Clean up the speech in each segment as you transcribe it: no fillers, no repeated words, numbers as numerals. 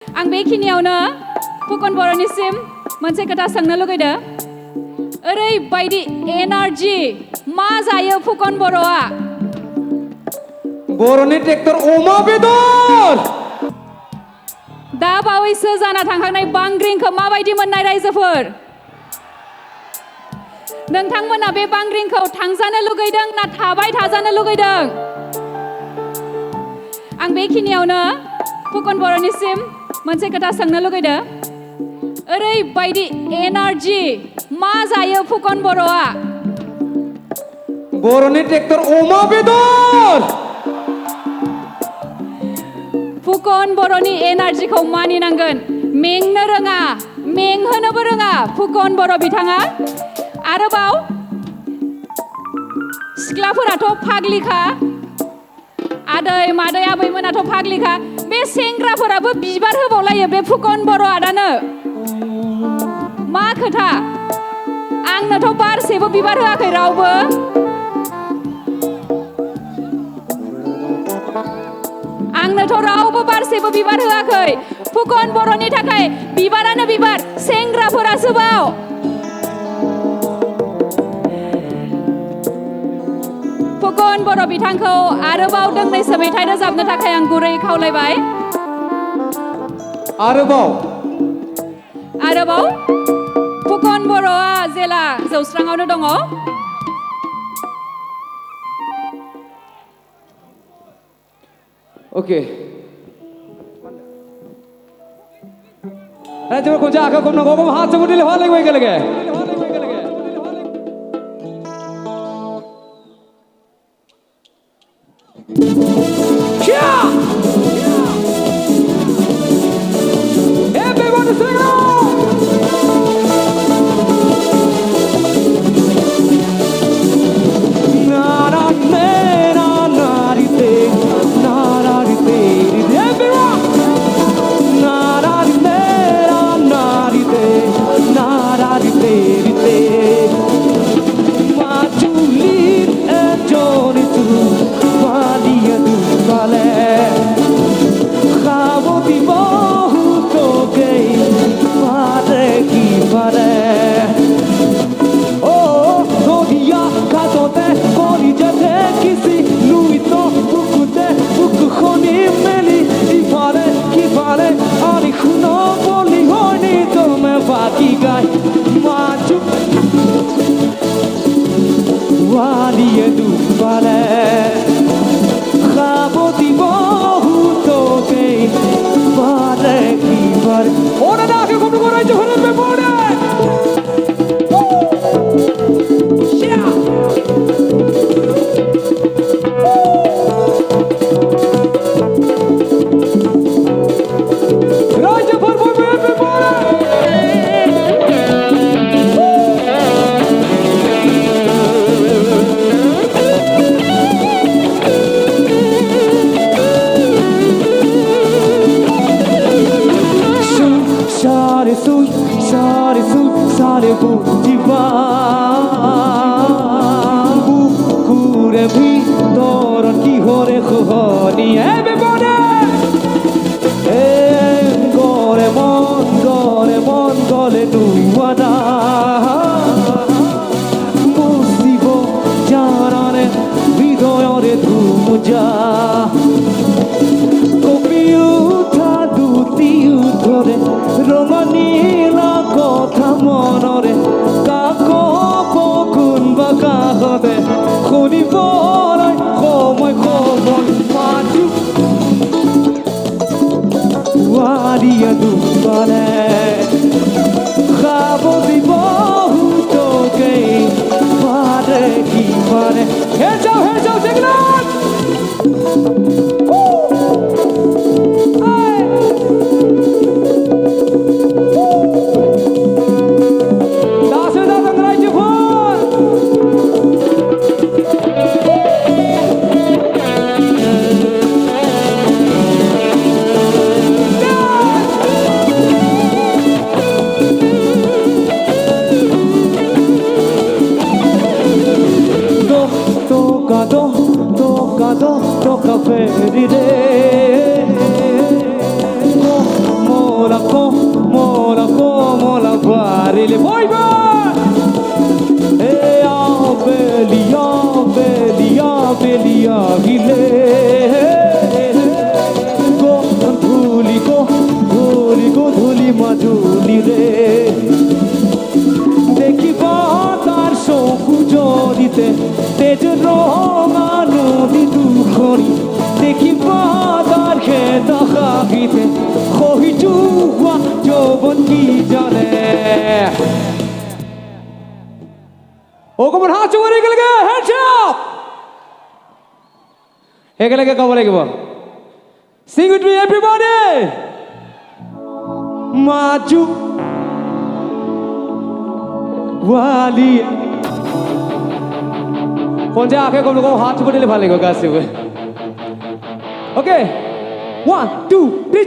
आं बेखिनियावनो फुकन बर'निसिम मोनसे खोथा सोंनो लुगैदों ओरैबायदि एनार्जि मा जायो फुकन बर'आ बर'नि ट्रेक्टर अमा बेदर दा बावैसो जाना थांखांनाय बांग्रिंखौ माबायदि मोननाय रायजोफोर नोंथांमोना बे बांग्रिंखौ थांजानो लुगैदों ना थाबाय थाजानो लुगैदों आं बेखिनियावनो फुकन बर'निसिम मोनसे खोथा सोंनो लुगैदों ओरैबायदि एनार्जि मा जायो फुकन बर'आ बर'नि ट्रेक्टर अमा बेदर फुकन बर'नि एनार्जिखौ मानिनांगोन मेंनो रोङा मेंहोनोबो रोङा फुकन बर' बिथाङा आरोबाव सिख्लाफोराथ' फाग्लिखा आदै मादै आबैमोनाथ' फाग्लिखा बे सेंग्राफोराबो बिबार होबावलायो बे फुकन बर' आदानो मा खोथा आंनोथ' बारसेबो बिबार होआखै रावबो आंनोथ' रावबो बारसेबो बिबार होआखै फुकन बर'नि थाखाय बिबारानो बिबार सेंग्राफोरासो बाव फुकन बर' बिथांखौ आरोबाव दोंनैसो मेथाइ रोजाबनो थाखाय आं गुरै खावलायबाय आरोबाव फुकन बर'आ जेला जौस्राङावनो दङ Oke. Coba kau jaga kau nak kau hat sebut dia hal lagi. Yeah. Everyone sing along. Harile boyba Belia belia belia gile Go dhuli majuli re Dekhiba tar shoku jorite tej roma nodi dukhori Dekhiba tar kheta khagite khohi juwa jobon ki jane Okomon hat chore gelage hands up Egelage kabolage Sing with me everybody Maju Wali कौन से आंखें को लोगों हाथ चुप ले भाले को कैसे हुए ओके 1 2 3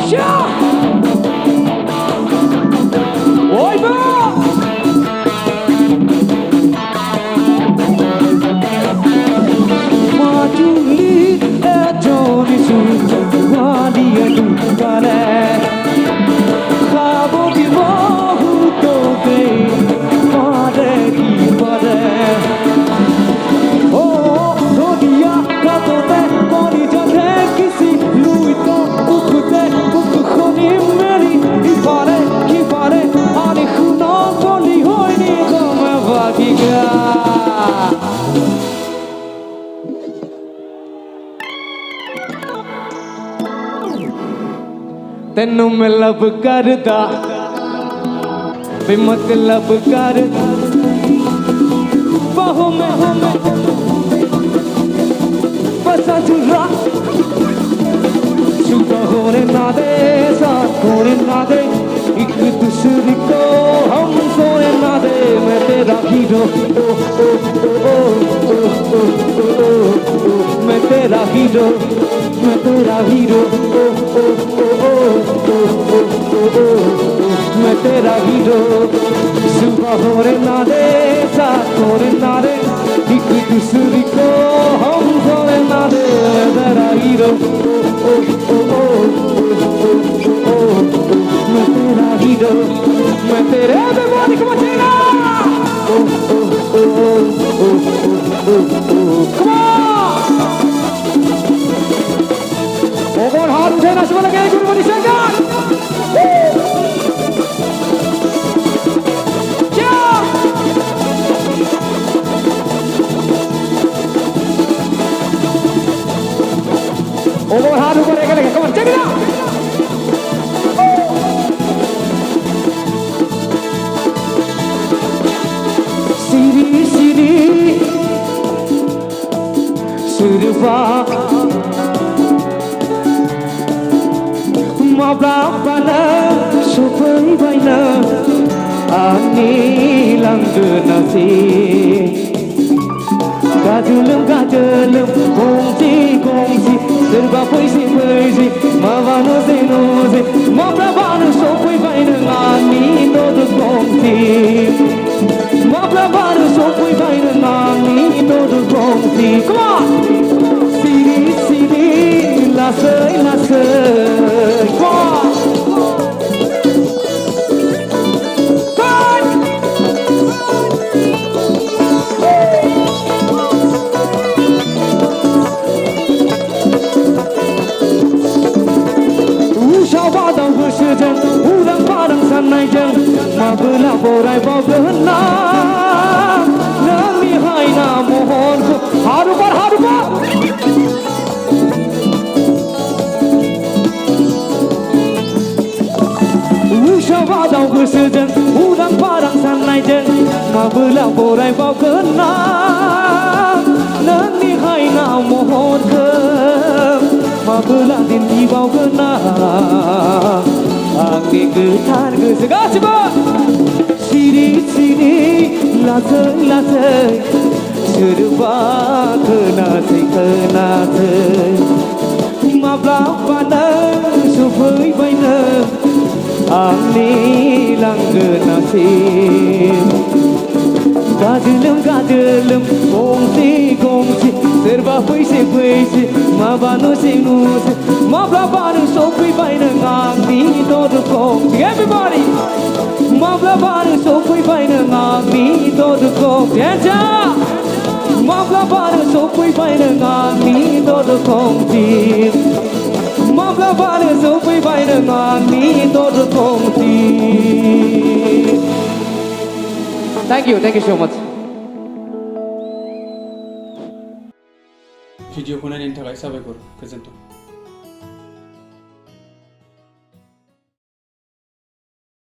shout ओए बा माजुली ए जोनी सुन वाली अडू करे ख्वाबों की बहुत तो गई मारे की मारे ओ दुनिया का तो ते कोनी जाने किसी लुई तो कुकुते कुकुखोनी मेरी इफारे किफारे आने खुना कोनी होई नी तो मैं भागीगा तेनू मैं लब करदा बेमतलब करदा बाहों में बसा चुरा छुपा होने ना दे साथ होने ना दे एक दूसरे को हम सोने ना दे मैं तेरा हीरो मैं तेरा हीरो मैं तेरा हीरो मैं तेरा हीरो सुबह होने ना दे साथ होने ना दे एक दूसरे को हम होने ना दे मैं तेरा हीरो मैं तेरा हीरो मैं तेरे बेवानी को बचेगा come on Ogon हाथ उठे ना सब लगे गुरु बनी संगान Ogon हाथ ऊपर एक लगे come on check it out Siri Surba Mabapana Supai baina Ani langgena si Gadulum kongsi Serba puisi Mavano zenoze Mabapana supai baina Ani todo kongsi Mabapana supai baina Ani todo kongsi Come on! Siri lasai Come on! Udang padang sanai jeng Mabela borai babena Nami haina mohon ku Harubar Usha wadang bersejeng Udang padang sanai jeng Mabela borai babena Nami haina mohon ku Mabela dinti babena Angge getar gesegah coba Siri lasai Serba kena Mabapana supai baina Ani langgena si Gadulum kongsi Serba puisi Mabano माब्लाबानो सफैबाय नों आंनि दरखं everybody माब्लाबानो सफैबाय नों आंनि दरखं माब्लाबानो सफैबाय नों आंनि दरखंथिं माब्लाबानो सफैबाय नों आंनि दरखंथिं Thank you so much भिडिअखौ नायनायनि थाखाय साबायखर गोजोन्थों